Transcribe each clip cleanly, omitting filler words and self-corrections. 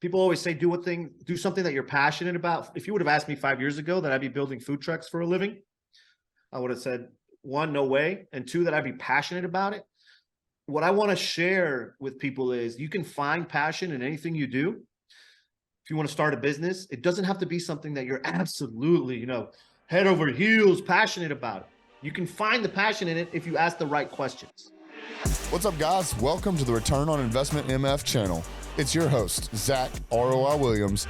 people always say, do something that you're passionate about. If you would have asked me 5 years ago that I'd be building food trucks for a living, I would have said, one, no way. And two, that I'd be passionate about it. What I want to share with people is you can find passion in anything you do. If you want to start a business, it doesn't have to be something that you're absolutely, head over heels passionate about. You can find the passion in it if you ask the right questions. What's up, guys? Welcome to the Return on Investment MF channel. It's your host, Zack, ROI Williams.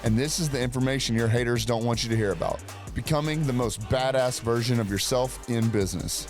And this is the information your haters don't want you to hear about. Becoming the most badass version of yourself in business.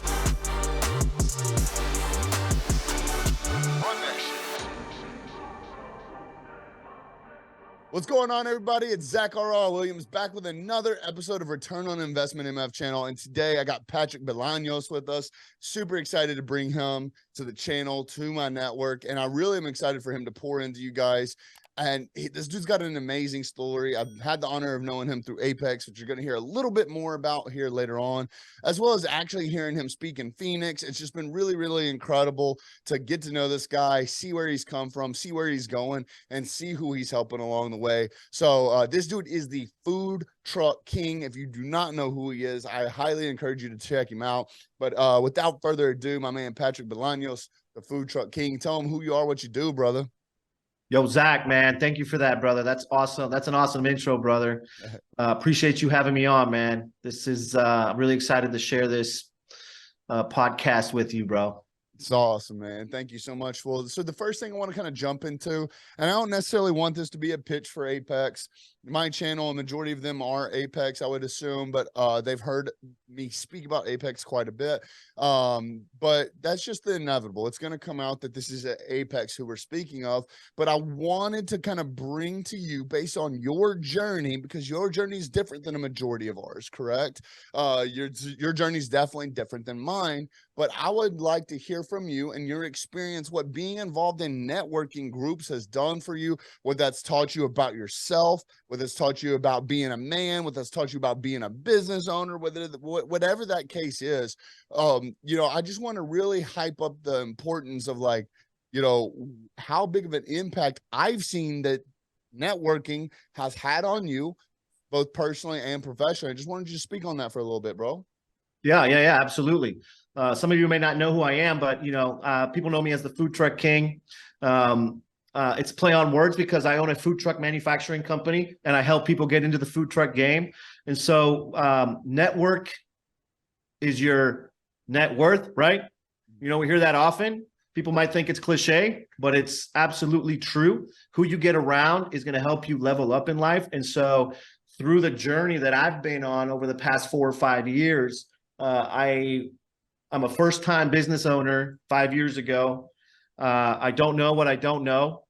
What's going on, everybody? It's Zack ROI Williams back with another episode of Return on Investment MF channel. And today I got Patrick Bolanos with us. Super excited to bring him to the channel, to my network. And I really am excited for him to pour into you guys. And this dude's got an amazing story. I've had the honor of knowing him through Apex, which you're going to hear a little bit more about here later on, as well as actually hearing him speak in Phoenix. It's just been really, really incredible to get to know this guy, see where he's come from, see where he's going, and see who he's helping along the way. So this dude is the food truck king. If you do not know who he is, I highly encourage you to check him out. But without further ado, my man, Patrick Bolanos, the food truck king, tell him who you are, what you do, brother. Yo, Zack, man, thank you for that, brother. That's awesome. That's an awesome intro, brother. Appreciate you having me on, man. This is I'm really excited to share this podcast with you, bro. It's awesome, man. Thank you so much. Well, so the first thing I want to kind of jump into, and I don't necessarily want this to be a pitch for Apex. My channel, a majority of them are Apex, I would assume, but they've heard me speak about Apex quite a bit. But that's just the inevitable. It's going to come out that this is Apex who we're speaking of. But I wanted to kind of bring to you based on your journey, because your journey is different than a majority of ours, correct? Your journey is definitely different than mine. But I would like to hear from you and your experience, what being involved in networking groups has done for you, what that's taught you about yourself, what it's taught you about being a man, what that's taught you about being a business owner, whatever that case is. I just want to really hype up the importance of how big of an impact I've seen that networking has had on you, both personally and professionally. I just wanted you to speak on that for a little bit, bro. Yeah, absolutely. Some of you may not know who I am, but people know me as the food truck king. It's play on words because I own a food truck manufacturing company and I help people get into the food truck game. And so network is your net worth, right? We hear that often. People might think it's cliche, but it's absolutely true. Who you get around is going to help you level up in life. And so through the journey that I've been on over the past 4 or 5 years, I'm a first-time business owner 5 years ago. I don't know what I don't know.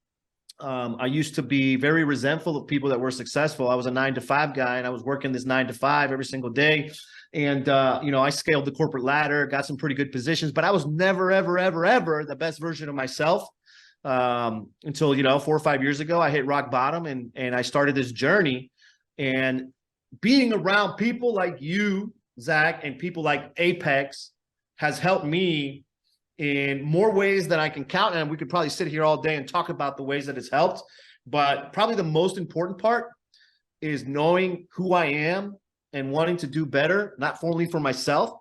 I used to be very resentful of people that were successful. I was a 9-to-5 guy, and I was working this 9-to-5 every single day. And, I scaled the corporate ladder, got some pretty good positions, but I was never, ever, ever, ever the best version of myself until, 4 or 5 years ago, I hit rock bottom and I started this journey. And being around people like you, Zack, and people like Apex has helped me in more ways than I can count. And we could probably sit here all day and talk about the ways that it's helped. But probably the most important part is knowing who I am and wanting to do better, not only for myself,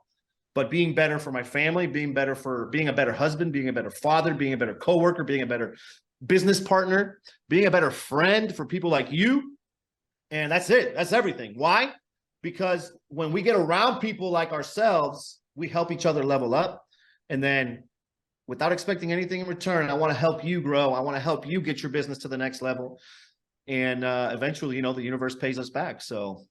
but being better for my family, being a better husband, being a better father, being a better coworker, being a better business partner, being a better friend for people like you. And that's it. That's everything. Why? Because when we get around people like ourselves, we help each other level up. And then without expecting anything in return, I want to help you grow. I want to help you get your business to the next level. And eventually, the universe pays us back. So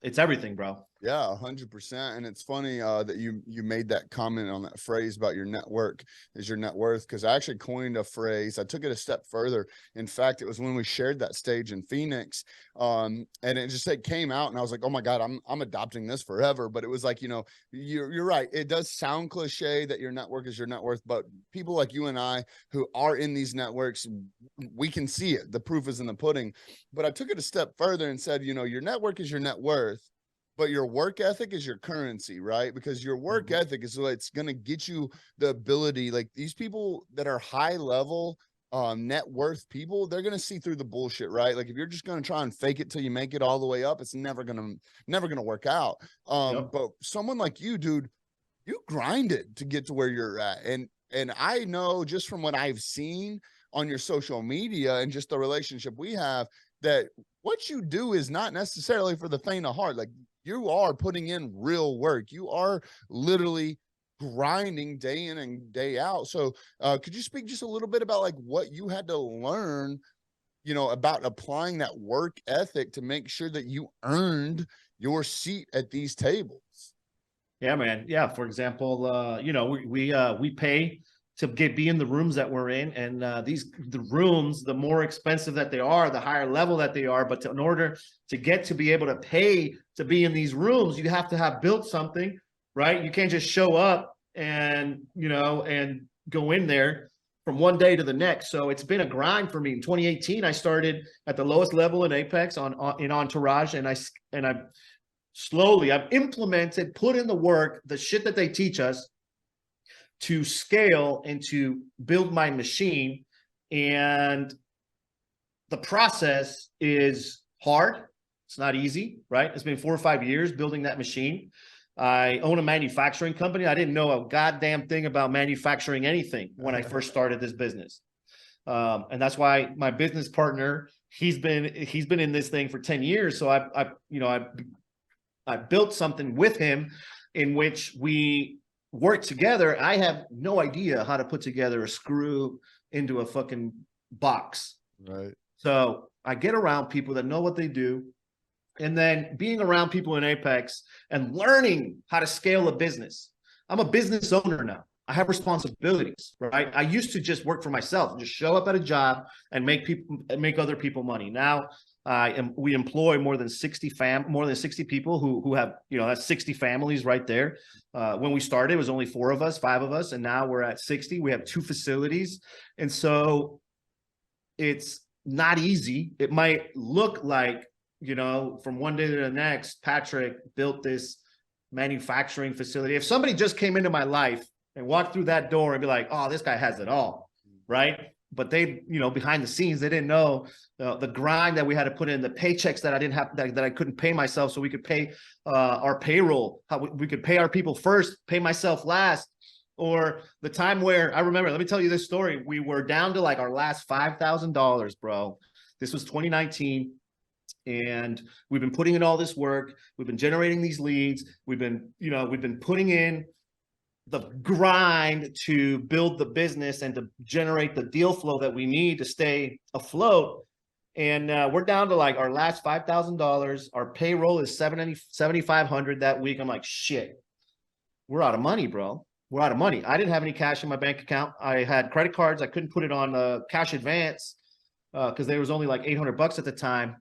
it's everything, bro. Yeah, 100%. And it's funny that you made that comment on that phrase about your network is your net worth, because I actually coined a phrase. I took it a step further. In fact, it was when we shared that stage in Phoenix, and it came out, and I was like, oh my God, I'm adopting this forever. But it was like, you're right. It does sound cliche that your network is your net worth, but people like you and I who are in these networks, we can see it. The proof is in the pudding. But I took it a step further and said, your network is your net worth, but your work ethic is your currency, right? Because your work ethic is what's going to get you the ability, like these people that are high level net worth people, they're going to see through the bullshit, right? Like if you're just going to try and fake it till you make it all the way up, it's never going to work out. Yep. But someone like you, dude, you grinded to get to where you're at. And I know just from what I've seen on your social media and just the relationship we have, that what you do is not necessarily for the faint of heart. Like you are putting in real work. You are literally grinding day in and day out. So could you speak just a little bit about like what you had to learn, about applying that work ethic to make sure that you earned your seat at these tables? Yeah, man. Yeah. For example, we pay to be in the rooms that we're in, and the rooms, the more expensive that they are, the higher level that they are. But in order to get to be able to pay to be in these rooms, you have to have built something, right? You can't just show up and go in there from one day to the next. So it's been a grind for me. In 2018, I started at the lowest level in Apex in Entourage, and I slowly I've implemented, put in the work, the shit that they teach us to scale and to build my machine. And the process is hard. It's not easy, right? It's been 4 or 5 years building that machine. I own a manufacturing company. I didn't know a goddamn thing about manufacturing anything when I first started this business. And that's why my business partner, he's been in this thing for 10 years. So I built something with him in which we work together. I have no idea how to put together a screw into a fucking box. Right. So I get around people that know what they do. And then being around people in Apex and learning how to scale a business. I'm a business owner now. I have responsibilities, right? I used to just work for myself, just show up at a job and make other people money. Now we employ more than 60 people who have, that's 60 families right there. When we started, it was only 5 of us, and now we're at 60. We have 2 facilities. And so it's not easy. It might look like, from one day to the next, Patrick built this manufacturing facility. If somebody just came into my life and walked through that door and be like, oh, this guy has it all, right? But they, behind the scenes, they didn't know the grind that we had to put in, the paychecks that I didn't have, that I couldn't pay myself, so we could pay our payroll, how we could pay our people first, pay myself last. Or the time where I remember, let me tell you this story. We were down to like our last $5,000, bro. This was 2019. And we've been putting in all this work. We've been generating these leads. We've been putting in the grind to build the business and to generate the deal flow that we need to stay afloat. And we're down to like our last $5,000. Our payroll is $7,500 that week. I'm like, shit, we're out of money, bro. We're out of money. I didn't have any cash in my bank account. I had credit cards. I couldn't put it on cash advance because there was only like $800 at the time.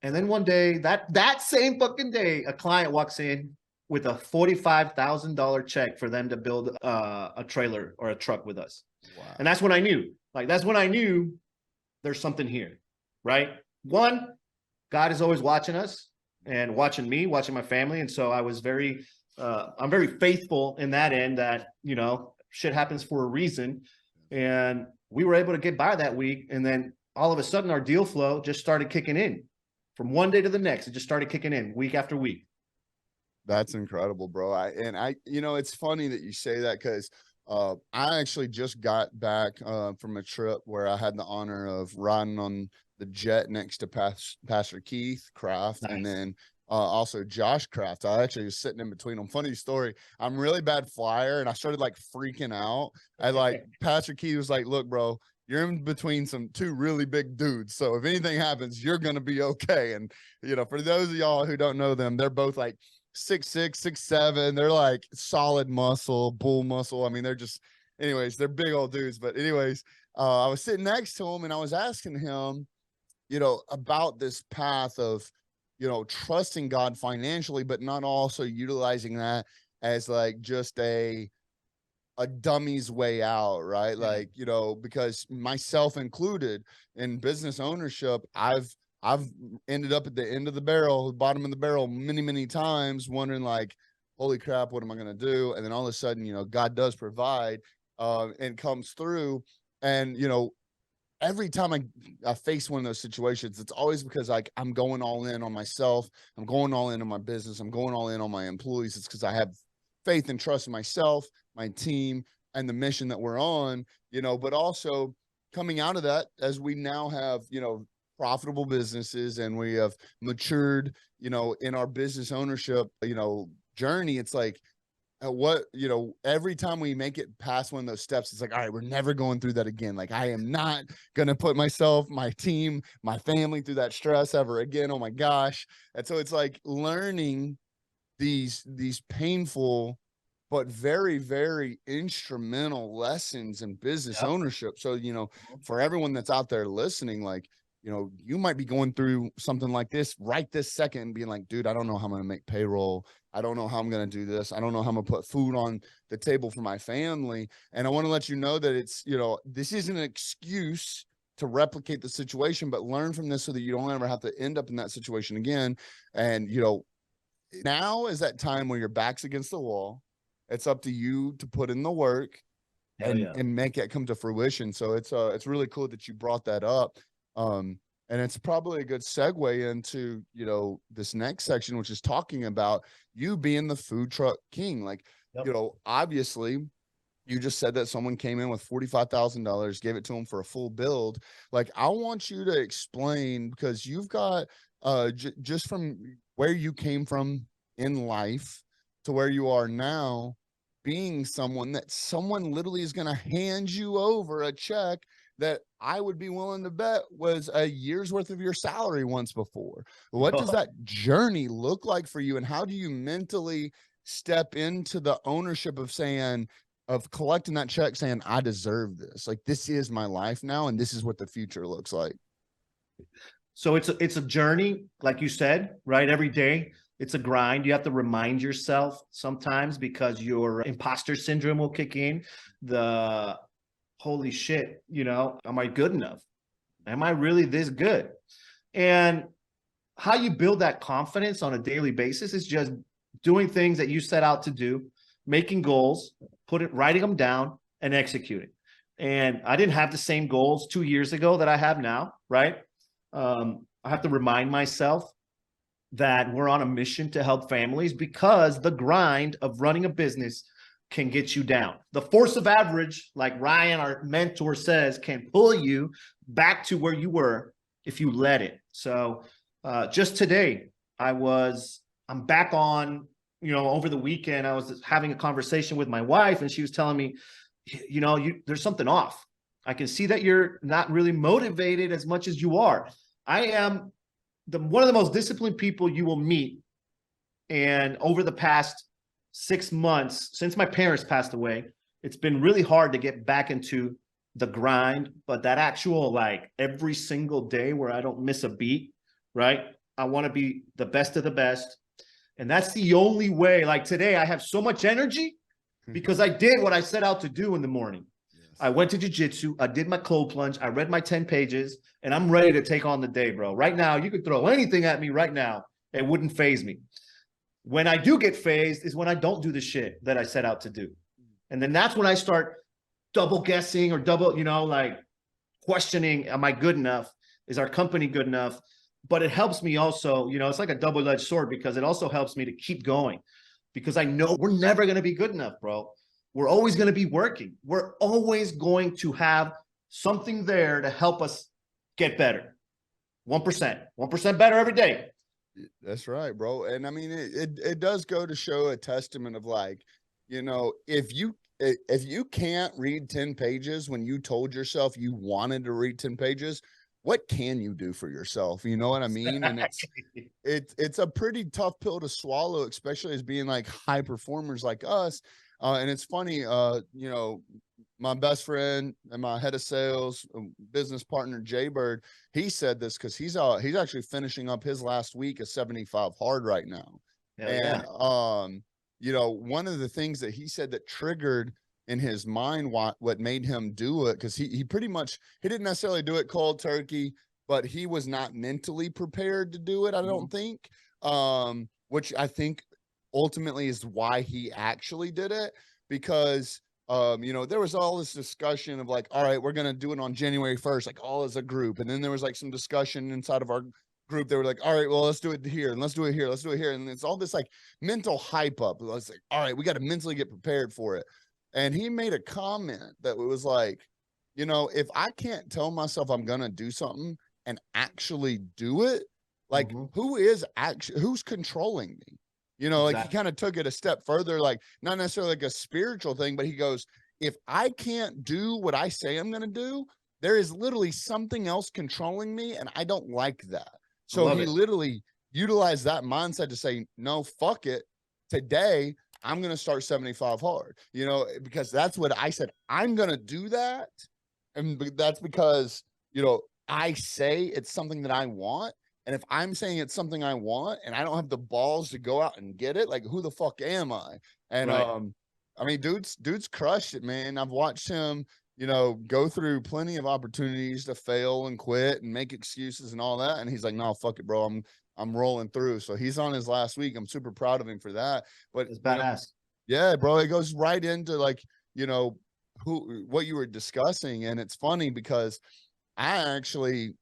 And then one day, that same fucking day, a client walks in with a $45,000 check for them to build a trailer or a truck with us. Wow. And that's when I knew, there's something here, right? One, God is always watching us and watching me, watching my family. And so I was I'm very faithful in that end that, shit happens for a reason. And we were able to get by that week. And then all of a sudden our deal flow just started kicking in. From one day to the next, it just started kicking in week after week. That's incredible, bro. It's funny that you say that because I actually just got back from a trip where I had the honor of riding on the jet next to Pastor Keith Craft. Nice. And then also Josh Craft. I actually was sitting in between them. Funny story. I'm a really bad flyer, and I started like freaking out. Pastor Keith was like, "Look, bro, you're in between 2 really big dudes. So if anything happens, you're going to be okay." And, for those of y'all who don't know them, they're both like 6'6", 6'7". They're like solid muscle, bull muscle. I mean, they're big old dudes. But anyways, I was sitting next to him and I was asking him, about this path of, trusting God financially, but not also utilizing that as like just a dummy's way out, right? Like, because myself included in business ownership, I've ended up at the end of the barrel, bottom of the barrel many, many times, wondering like, holy crap, what am I going to do? And then all of a sudden, God does provide and comes through. And, every time I face one of those situations, it's always because like I'm going all in on myself. I'm going all in on my business. I'm going all in on my employees. It's because I have faith and trust in myself, my team, and the mission that we're on, you know, but also coming out of that, as we now have, you know, profitable businesses and we have matured, you know, in our business ownership, you know, journey, it's like, what, you know, every time we make it past one of those steps, it's like, all right, we're never going through that again. Like, I am not going to put myself, my team, my family through that stress ever again. Oh my gosh. And so it's like learning these painful but very, very instrumental lessons in business Yep. ownership. So, you know, for everyone that's out there listening, like, you know, you might be going through something like this right this second and being like, dude, I don't know how I'm going to make payroll. I don't know how I'm going to do this. I don't know how I'm going to put food on the table for my family. And I want to let you know that it's, you know, this isn't an excuse to replicate the situation, but learn from this so that you don't ever have to end up in that situation again. And, you know, now is that time where your back's against the wall. It's up to you to put in the work and make it come to fruition. So it's really cool that you brought that up. And it's probably a good segue into, you know, this next section, which is talking about you being the food truck king. Like, you know, obviously you just said that someone came in with $45,000, gave it to them for a full build. Like, I want you to explain, because you've got just from where you came from in life to where you are now, being someone that someone literally is going to hand you over a check that I would be willing to bet was a year's worth of your salary once before. What does that journey look like for you? And how do you mentally step into the ownership of saying, of collecting that check, saying, I deserve this. Like, this is my life now, and this is what the future looks like. So it's a journey, like you said, right? Every day, it's a grind. You have to remind yourself sometimes, because your imposter syndrome will kick in. The holy shit, you know, am I good enough? Am I really this good? And how you build that confidence on a daily basis is just doing things that you set out to do, making goals, writing them down, and executing. And I didn't have the same goals 2 years ago that I have now, right? I have to remind myself that we're on a mission to help families, because the grind of running a business can get you down. The force of average, like Ryan, our mentor, says, can pull you back to where you were if you let it. So just today, I'm back on, you know, over the weekend, I was having a conversation with my wife, and she was telling me, you know, there's something off. I can see that you're not really motivated as much as you are. I am one of the most disciplined people you will meet. And over the past 6 months, since my parents passed away, it's been really hard to get back into the grind, but that actual, like, every single day where I don't miss a beat, right? I want to be the best of the best. And that's the only way. Like today, I have so much energy because I did what I set out to do in the morning. Yes. I went to jiu-jitsu. I did my cold plunge. I read my 10 pages, and I'm ready to take on the day, bro. Right now, you could throw anything at me right now. It wouldn't faze me. When I do get phased is when I don't do the shit that I set out to do. And then that's when I start double guessing, or double, you know, like questioning, am I good enough? Is our company good enough? But it helps me also, you know, it's like a double-edged sword, because it also helps me to keep going, because I know we're never going to be good enough, bro. We're always going to be working. We're always going to have something there to help us get better. 1% better every day. That's right, bro. And I mean, it does go to show a testament of, like, you know, if you can't read 10 pages when you told yourself you wanted to read 10 pages, what can you do for yourself? You know what I mean? And it's a pretty tough pill to swallow, especially as being like high performers like us. And it's funny, you know, my best friend and my head of sales business partner, Jay Bird, he said this because he's actually finishing up his last week of 75 hard right now. Hell and yeah. You know, one of the things that he said that triggered in his mind what made him do it, because he pretty much, he didn't necessarily do it cold turkey, but he was not mentally prepared to do it, I don't think, which I think ultimately is why he actually did it, because there was all this discussion of like, all right, we're going to do it on January 1st, like all as a group. And then there was like some discussion inside of our group. They were like, all right, well, let's do it here and let's do it here. Let's do it here. And it's all this like mental hype up. It's like, all right, we got to mentally get prepared for it. And he made a comment that was like, if I can't tell myself I'm going to do something and actually do it, like who's controlling me? Like he kind of took it a step further, like not necessarily like a spiritual thing, but he goes, if I can't do what I say I'm going to do, there is literally something else controlling me. And I don't like that. So he literally utilized that mindset to say, no, fuck it. Today, I'm going to start 75 hard, because that's what I said. I'm going to do that. And that's because, I say it's something that I want. And if I'm saying it's something I want and I don't have the balls to go out and get it, like who the fuck am I? And I mean, dude's crushed it, man. I've watched him, go through plenty of opportunities to fail and quit and make excuses and all that. And he's like, no, fuck it, bro. I'm rolling through. So he's on his last week. I'm super proud of him for that. But it's badass. Yeah, bro. It goes right into like, what you were discussing. And it's funny because I actually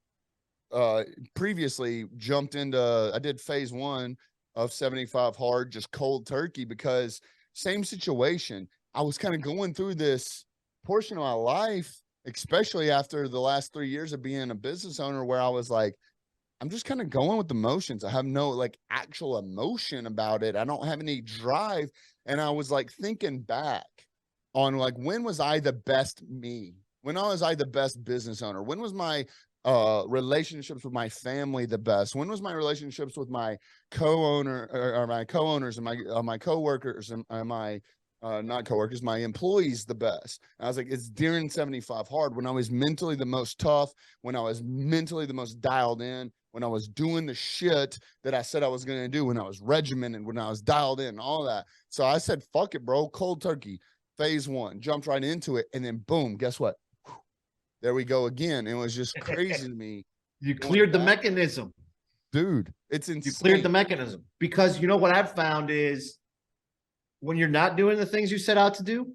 previously jumped into, I did phase 1 of 75 hard, just cold turkey, because same situation. I was kind of going through this portion of my life, especially after the last 3 years of being a business owner, where I was like, I'm just kind of going with the motions. I have no like actual emotion about it. I don't have any drive. And I was like thinking back on like, when was I the best me? When was I the best business owner? When was my relationships with my family the best? When was my relationships with my co-owner or my co-owners and my co-workers and my not co-workers, my employees the best? And I was like, it's during 75 hard, when I was mentally the most tough, when I was mentally the most dialed in, when I was doing the shit that I said I was going to do, when I was regimented, when I was dialed in, all that. So I said, fuck it, bro. Cold turkey, phase 1, jumped right into it. And then boom, guess what? There we go again. It was just crazy to me. You cleared the mechanism. Dude, it's insane. You cleared the mechanism. Because what I've found is when you're not doing the things you set out to do,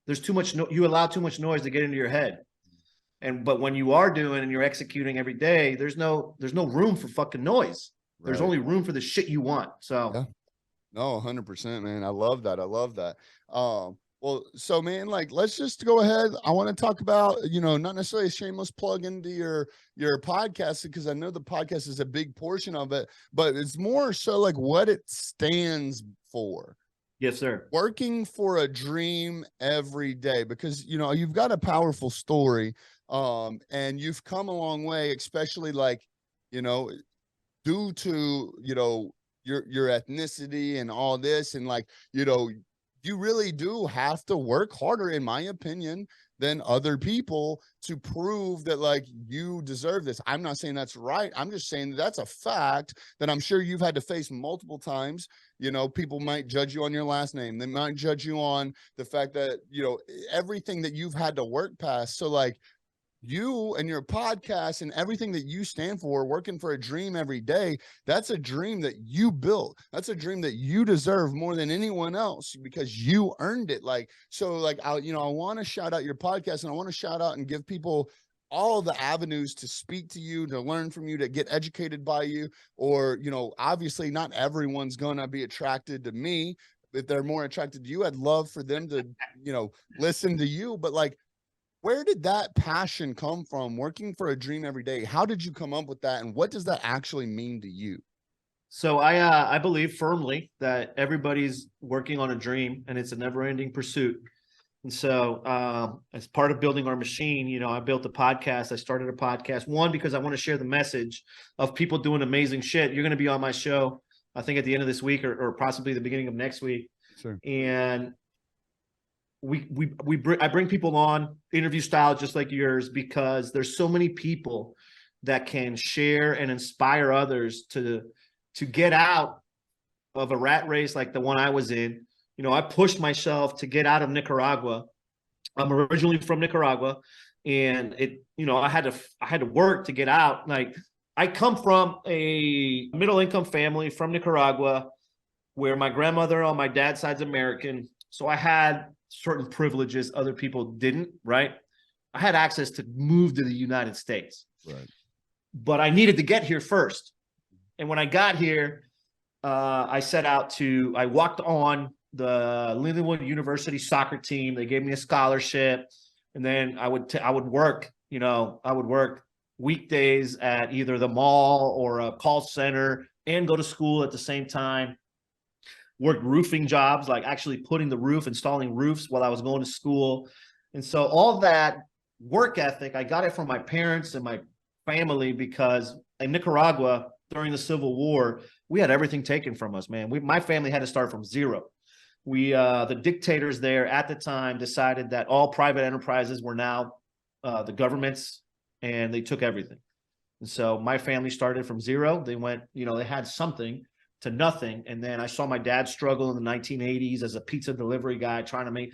there's too much, you allow too much noise to get into your head. But when you are doing and you're executing every day, there's no room for fucking noise. Right. There's only room for the shit you want. So yeah. No, 100%, man. I love that. I love that. Well, so man, like, let's just go ahead. I want to talk about, not necessarily a shameless plug into your podcast, because I know the podcast is a big portion of it, but it's more so like what it stands for. Yes, sir. Working for a dream every day, because, you've got a powerful story, and you've come a long way, especially like, due to, your ethnicity and all this. And like, you really do have to work harder, in my opinion, than other people to prove that like you deserve this. I'm not saying that's right. I'm just saying that's a fact that I'm sure you've had to face multiple times. People might judge you on your last name. They might judge you on the fact that, everything that you've had to work past. So like, you and your podcast and everything that you stand for, working for a dream every day, that's a dream that you built. That's a dream that you deserve more than anyone else, because you earned it. Like, so like, I want to shout out your podcast, and I want to shout out and give people all the avenues to speak to you, to learn from you, to get educated by you. Or, obviously not everyone's going to be attracted to me. If they're more attracted to you, I'd love for them to, listen to you. But like, where did that passion come from, working for a dream every day? How did you come up with that? And what does that actually mean to you? So I believe firmly that everybody's working on a dream, and it's a never-ending pursuit. And so as part of building our machine, I built a podcast. I started a podcast, one, because I want to share the message of people doing amazing shit. You're going to be on my show, I think, at the end of this week or possibly the beginning of next week. Sure. And I bring people on interview style, just like yours, because there's so many people that can share and inspire others to get out of a rat race like the one I was in. I pushed myself to get out of Nicaragua. I'm originally from Nicaragua, and I had to work to get out. Like, I come from a middle income family from Nicaragua, where my grandmother on my dad's side's American. So I had certain privileges other people didn't, right? I had access to move to the United States. Right. But I needed to get here first. And when I got here, I walked on the Lindenwood University soccer team. They gave me a scholarship. And then I would work, I would work weekdays at either the mall or a call center and go to school at the same time. Worked roofing jobs, like actually putting the roof, installing roofs while I was going to school. And so all that work ethic, I got it from my parents and my family, because in Nicaragua during the Civil War, we had everything taken from us, man. My family had to start from zero. The dictators there at the time decided that all private enterprises were now the government's, and they took everything. And so my family started from zero. They went, they had something to nothing. And then I saw my dad struggle in the 1980s as a pizza delivery guy, trying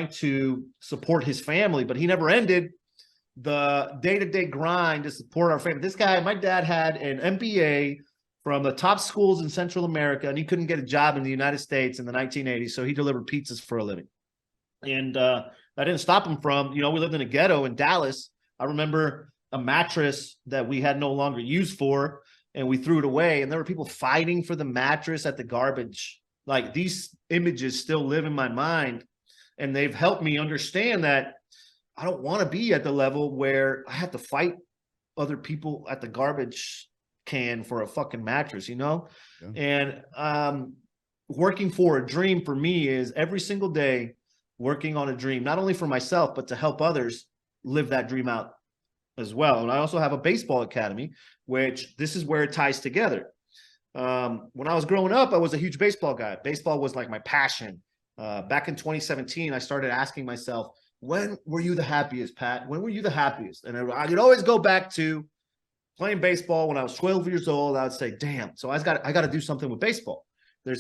to support his family, but he never ended the day-to-day grind to support our family. This guy, my dad had an MBA from the top schools in Central America, and he couldn't get a job in the United States in the 1980s. So he delivered pizzas for a living. And that didn't stop him from, we lived in a ghetto in Dallas. I remember a mattress that we had no longer used for, and we threw it away. And there were people fighting for the mattress at the garbage. Like, these images still live in my mind, and they've helped me understand that I don't want to be at the level where I have to fight other people at the garbage can for a fucking mattress, Yeah. And working for a dream for me is every single day working on a dream, not only for myself, but to help others live that dream out as well. And I also have a baseball academy, which this is where it ties together. When I was growing up, I was a huge baseball guy. Baseball was like my passion. Back in 2017, I started asking myself, when were you the happiest, Pat? When were you the happiest? And I could always go back to playing baseball when I was 12 years old. I would say, damn, so I got to do something with baseball.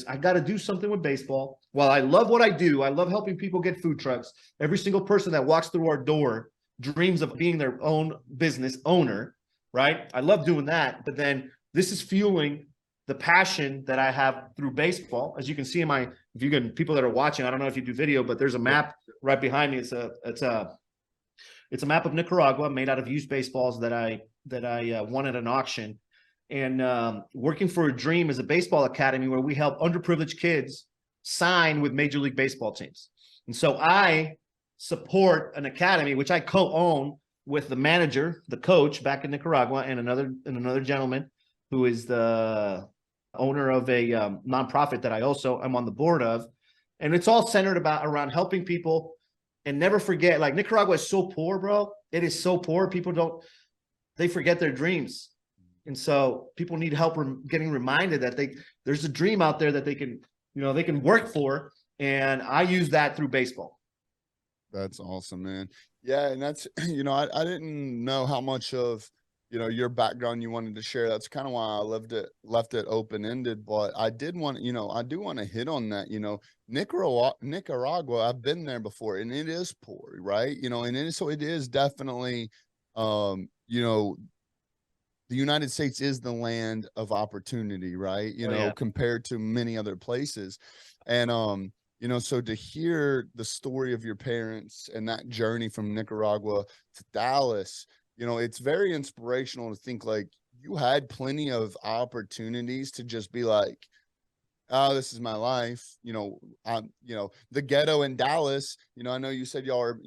I got to do something with baseball. While I love what I do, I love helping people get food trucks. Every single person that walks through our door dreams of being their own business owner, right? I love doing that. But then this is fueling the passion that I have through baseball. As you can see in people that are watching, I don't know if you do video, but there's a map right behind me. It's a map of Nicaragua made out of used baseballs that I won at an auction. And Working for a Dream is a baseball academy where we help underprivileged kids sign with Major League Baseball teams. And so I support an academy, which I co-own with the manager, the coach back in Nicaragua, and another gentleman who is the owner of a nonprofit that I'm on the board of. And it's all centered around helping people. And never forget, like, Nicaragua is so poor, bro. It is so poor. They forget their dreams. And so people need help getting reminded that there's a dream out there that they can work for. And I use that through baseball. That's awesome, man. Yeah. And that's, I didn't know how much of, your background you wanted to share. That's kind of why I left it open-ended, but I do want to hit on that. Nicaragua, I've been there before, and it is poor, right? So it is definitely, the United States is the land of opportunity, right? Compared to many other places. And, so to hear the story of your parents and that journey from Nicaragua to Dallas, it's very inspirational to think like you had plenty of opportunities to just be like, oh, this is my life. The ghetto in Dallas, I know you said y'all are,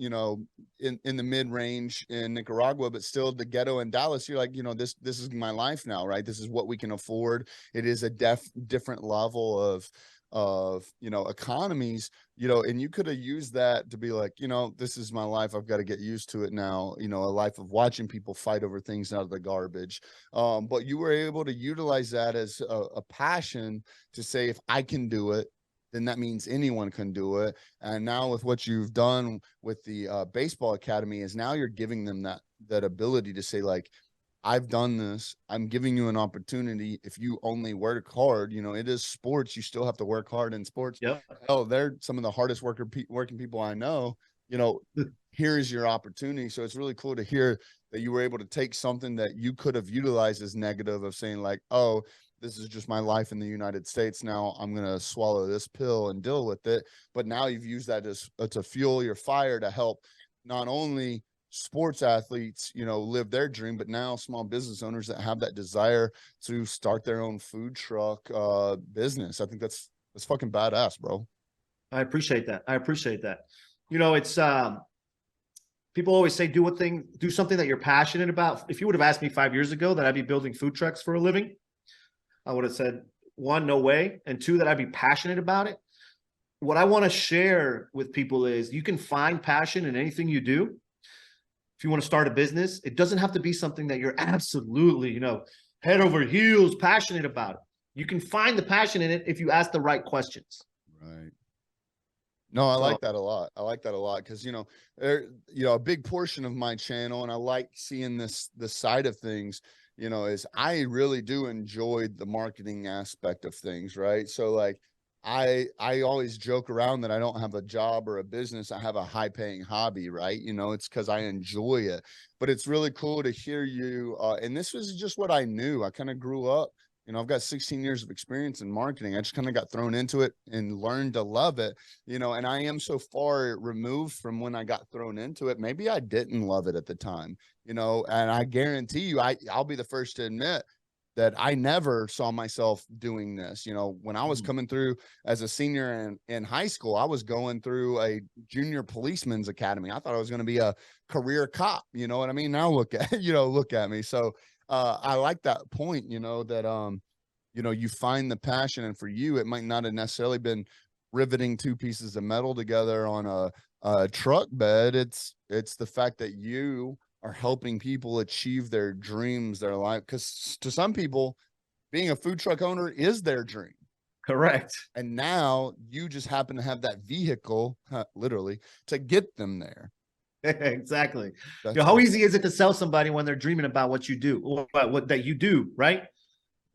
in the mid range in Nicaragua, but still the ghetto in Dallas, you're like, this is my life now, right? This is what we can afford. It is a different level of economies, and you could have used that to be like, this is my life. I've got to get used to it now. A life of watching people fight over things out of the garbage. But you were able to utilize that as a passion to say, if I can do it, then that means anyone can do it. And now with what you've done with the baseball academy is now you're giving them that ability to say, like, I've done this. I'm giving you an opportunity. If you only work hard, it is sports. You still have to work hard in sports. Yep. Oh, they're some of the hardest working people I know. Here is your opportunity. So it's really cool to hear that you were able to take something that you could have utilized as negative of saying like, oh, this is just my life in the United States. Now I'm going to swallow this pill and deal with it. But now you've used that as to fuel your fire to help not only sports athletes, you know, live their dream, but now small business owners that have that desire to start their own food truck business. I think that's fucking badass, bro. I appreciate that. I appreciate that. You know, it's people always say do something that you're passionate about. If you would have asked me 5 years ago that I'd be building food trucks for a living, I would have said, one, no way, and two, that I'd be passionate about it. What I want to share with people is you can find passion in anything you do. If you want to start a business, it doesn't have to be something that you're absolutely, you know, head over heels passionate about. You can find the passion in it if you ask the right questions. Right. No, I like that a lot. I like that a lot because, you know, a big portion of my channel, and I like seeing this side of things, you know, is I really do enjoy the marketing aspect of things, right? So like I always joke around that I don't have a job or a business. I have a high paying hobby, right? You know, it's because I enjoy it. But it's really cool to hear you. And this was just what I knew. I kind of grew up. You know, I've got 16 years of experience in marketing. I just kind of got thrown into it and learned to love it, you know, and I am so far removed from when I got thrown into it. Maybe I didn't love it at the time, you know, and I guarantee you, I'll be the first to admit that I never saw myself doing this. You know, when I was coming through as a senior in high school, I was going through a junior policeman's academy. I thought I was going to be a career cop. You know what I mean? Now look at me. So, I like that point, you know, that, you know, you find the passion, and for you, it might not have necessarily been riveting two pieces of metal together on a truck bed. It's the fact that you are helping people achieve their dreams, their life. Because to some people, being a food truck owner is their dream. Correct. And now you just happen to have that vehicle, literally, to get them there. Exactly. You know, how easy is it to sell somebody when they're dreaming about what you do, or what that you do, right?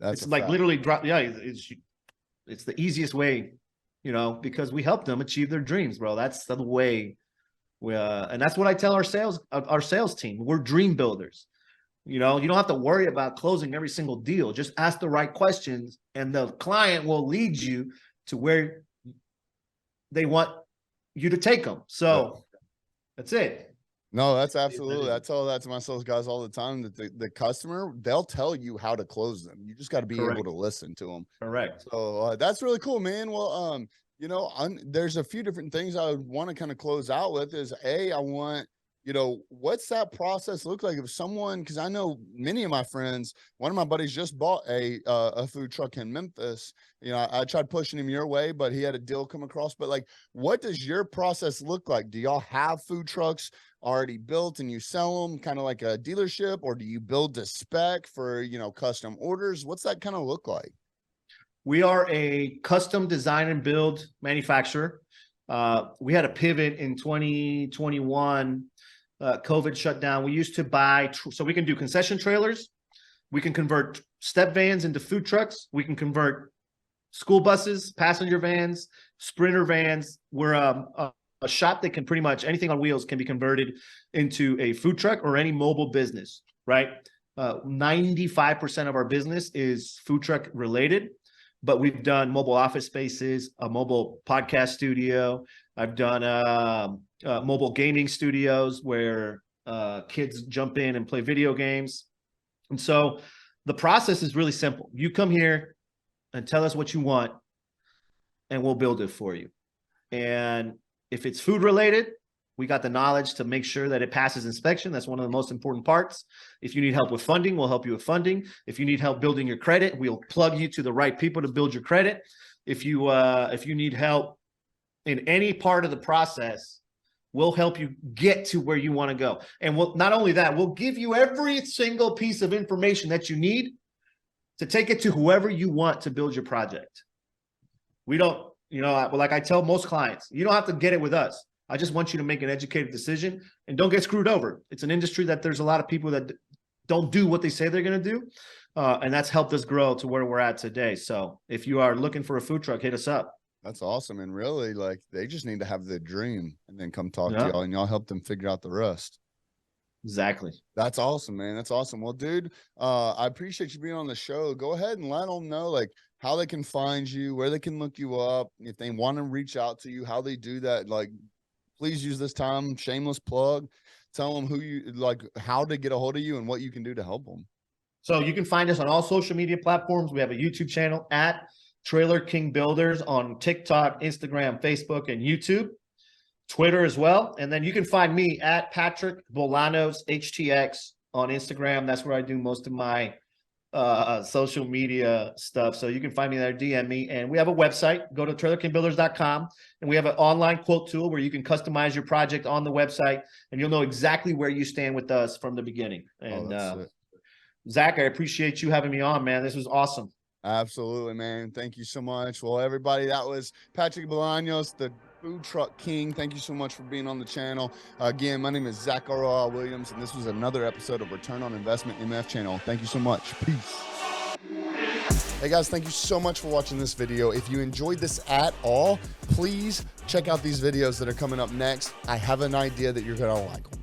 It's like fact. Literally drop. Yeah, it's the easiest way, you know, because we help them achieve their dreams, bro. That's the way. And that's what I tell our sales team. We're dream builders. You know, you don't have to worry about closing every single deal. Just ask the right questions, and the client will lead you to where they want you to take them. So. Yeah. That's it. No, that's absolutely. I tell that to my sales guys all the time, that the customer, they'll tell you how to close them. You just got to be able to listen to them. Correct. So that's really cool, man. Well, you know, there's a few different things I would want to kind of close out with. Is I want, you know, what's that process look like if someone, because I know many of my friends, one of my buddies just bought a food truck in Memphis. You know, I tried pushing him your way, but he had a deal come across. But like, what does your process look like? Do y'all have food trucks already built and you sell them kind of like a dealership, or do you build to spec for, you know, custom orders? What's that kind of look like? We are a custom design and build manufacturer. We had a pivot in 2021. COVID shut down. We used to buy, so we can do concession trailers. We can convert step vans into food trucks. We can convert school buses, passenger vans, sprinter vans. We're a shop that can pretty much anything on wheels can be converted into a food truck or any mobile business, right? 95% of our business is food truck related, but we've done mobile office spaces, a mobile podcast studio. I've done mobile gaming studios where kids jump in and play video games. And so the process is really simple. You come here and tell us what you want, and we'll build it for you. And if it's food related, we got the knowledge to make sure that it passes inspection. That's one of the most important parts. If you need help with funding, we'll help you with funding. If you need help building your credit, we'll plug you to the right people to build your credit. If you need help in any part of the process, we'll help you get to where you want to go. And we'll not only that, we'll give you every single piece of information that you need to take it to whoever you want to build your project. We don't, you know, like I tell most clients, you don't have to get it with us. I just want you to make an educated decision and don't get screwed over. It's an industry that there's a lot of people that don't do what they say they're going to do. And that's helped us grow to where we're at today. So if you are looking for a food truck, hit us up. That's awesome. And really, like, they just need to have the dream and then come talk to y'all, and y'all help them figure out the rest. Exactly. That's awesome, man. That's awesome. Well, dude, I appreciate you being on the show. Go ahead and let them know like how they can find you, where they can look you up, if they want to reach out to you, how they do that. Like, please use this time, shameless plug. Tell them who you like, how to get a hold of you and what you can do to help them. So you can find us on all social media platforms. We have a YouTube channel at Trailer King Builders on TikTok, Instagram, Facebook, and YouTube. Twitter as well. And then you can find me at Patrick Bolanos HTX on Instagram. That's where I do most of my social media stuff. So you can find me there, DM me. And we have a website. Go to trailerkingbuilders.com, and we have an online quote tool where you can customize your project on the website, and you'll know exactly where you stand with us from the beginning. And Zach, I appreciate you having me on, man. This was awesome. Absolutely, man. Thank you so much. Well, everybody, that was Patrick Bolanos, the Food Truck King. Thank you so much for being on the channel. Again, my name is Zack ROI Williams, and this was another episode of Return on Investment MF channel. Thank you so much. Peace. Hey guys, thank you so much for watching this video. If you enjoyed this at all, please check out these videos that are coming up next. I have an idea that you're gonna like them.